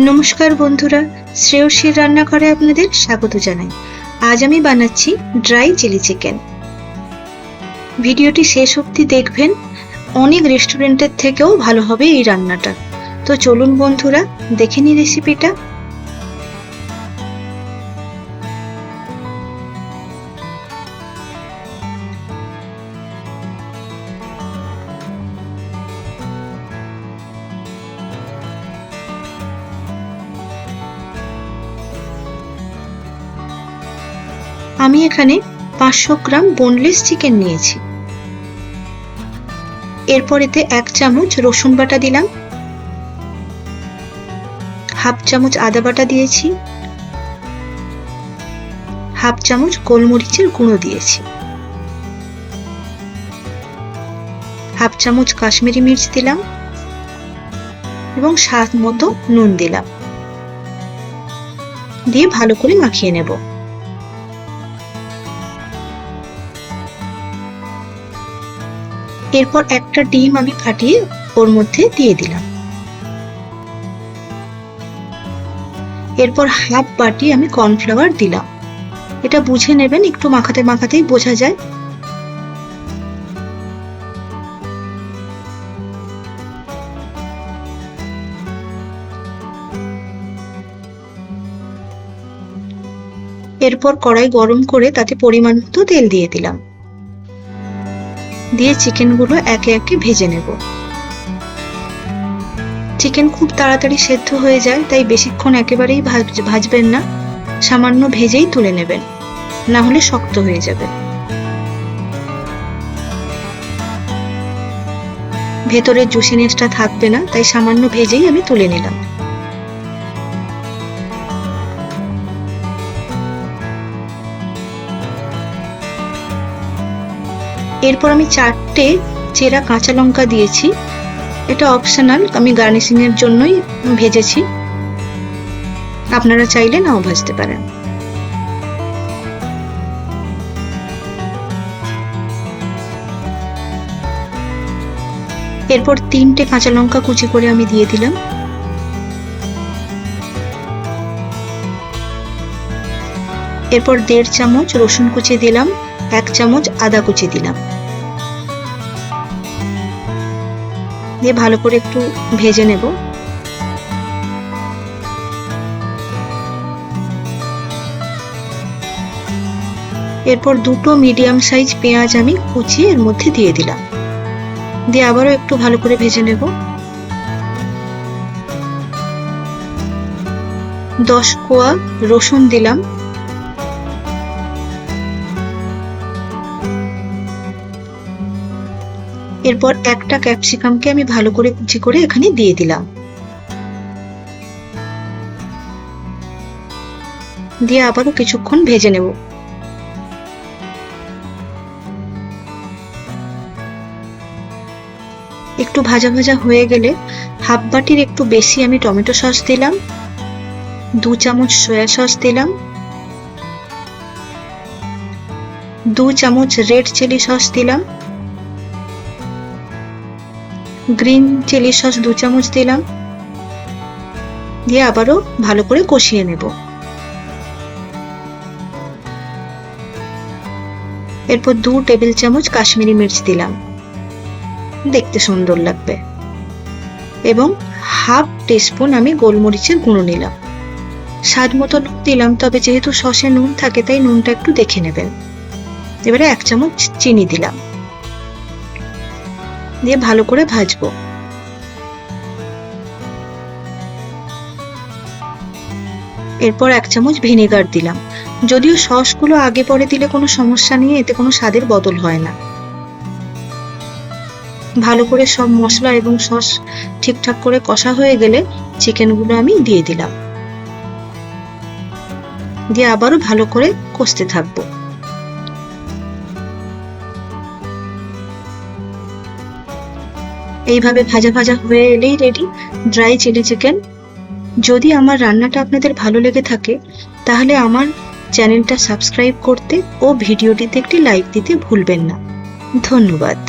নমস্কার বন্ধুরা, শ্রেয়সীর রান্নাঘরে আপনাদের স্বাগত জানাই। আজ আমি বানাচ্ছি ড্রাই চিলি চিকেন। ভিডিওটি শেষ অবধি দেখবেন, অনেক রেস্টুরেন্টের থেকেও ভালো হবে এই রান্নাটা। তো চলুন বন্ধুরা, দেখে নিই রেসিপিটা। আমি এখানে 500 গ্রাম বোনলেস চিকেন নিয়েছি। এরপর এতে 1 চামচ রসুন বাটা দিলাম, হাফ চামচ আদা বাটা দিয়েছি, হাফ চামচ গোলমরিচের গুঁড়ো দিয়েছি, হাফ চামচ কাশ্মীরি মির্চ দিলাম এবং স্বাদ মতো নুন দিলাম। দিয়ে ভালো করে মাখিয়ে নেব। এরপর একটা ডিম আমি ফাটিয়ে ওর মধ্যে দিয়ে দিলাম। এরপর হাফ বাটি আমি কর্নফ্লাওয়ার দিলাম। এটা বুঝে নেবেন, একটু মাখাতে মাখাতেই বোঝা যায়। এরপর কড়াই গরম করে তাতে পরিমাণ মতো তেল দিয়ে দিলাম। দিয়ে চিকেনগুলো একে একে ভেজে নেব। চিকেন খুব তাড়াতাড়ি সেদ্ধ হয়ে যায়, তাই বেশিক্ষণ একেবারেই ভাজবেন না, সামান্য ভেজেই তুলে নেবেন, না হলে শক্ত হয়ে যাবে। ভেতরের জুসিনেসটা থাকবে না, তাই সামান্য ভেজেই আমি তুলে নিলাম। এরপর আমি 4টে চেরা কাঁচা লঙ্কা দিয়েছি। এটা অপশনাল, আমি গার্নিশিং এর জন্যই ভেজেছি, আপনারা চাইলে নাও ভাজতে পারেন। এরপর 3টে কাঁচা লঙ্কা কুচি করে আমি দিয়ে দিলাম। এরপর 1.5 চামচ রসুন কুচি দিলাম, 1 চামচ আদা কুচি দিলাম। দিয়ে ভালো করে একটু ভেজে নেব। এরপর 2টো মিডিয়াম সাইজ পেঁয়াজ আমি কুচিয়ে এর মধ্যে দিয়ে দিলাম। দিয়ে আবারও একটু ভালো করে ভেজে নেব। 10 কোয়া রসুন দিলাম। এরপর একটা ক্যাপসিকামকে আমি ভালো করে কুচি করে এখানে দিয়ে দিলাম। দিয়ে আবারও কিছুক্ষণ ভেজে নেব। একটু ভাজা ভাজা হয়ে গেলে হাফ বাটির একটু বেশি আমি টমেটো সস দিলাম, 2 চামচ সয়া সস দিলাম, 2 চামচ রেড চিলি সস দিলাম, গ্রিন চিলি সস 2 চামচ দিলাম। দিয়ে আবারও ভালো করে কষিয়ে নেব। এরপর 2 টেবিল চামচ কাশ্মীরি মির্চ দিলাম, দেখতে সুন্দর লাগবে, এবং হাফ টিস্পুন আমি গোলমরিচের গুঁড়ো নিলাম। স্বাদ মতো নুন দিলাম, তবে যেহেতু সসে নুন থাকে তাই নুনটা একটু দেখে নেবেন। এবারে 1 চামচ চিনি দিলাম। দিয়ে ভালো করে ভাজবো। এরপর 1 চামচ ভিনেগার দিলাম। যদিও সসগুলো আগে পরে দিলে কোনো সমস্যা নেই, এতে কোনো স্বাদের বদল হয় না। ভালো করে সব মশলা এবং সস ঠিকঠাক করে কষা হয়ে গেলে চিকেনগুলো আমি দিয়ে দিলাম। দিয়ে আবারও ভালো করে কষতে থাকবো। এইভাবে ভাজা ভাজা হয়ে এলেই রেডি ড্রাই চিলি চিকেন। যদি আমার রান্নাটা আপনাদের ভালো লেগে থাকে তাহলে আমার চ্যানেলটা সাবস্ক্রাইব করতে ও ভিডিওটিতে একটি লাইক দিতে ভুলবেন না। ধন্যবাদ।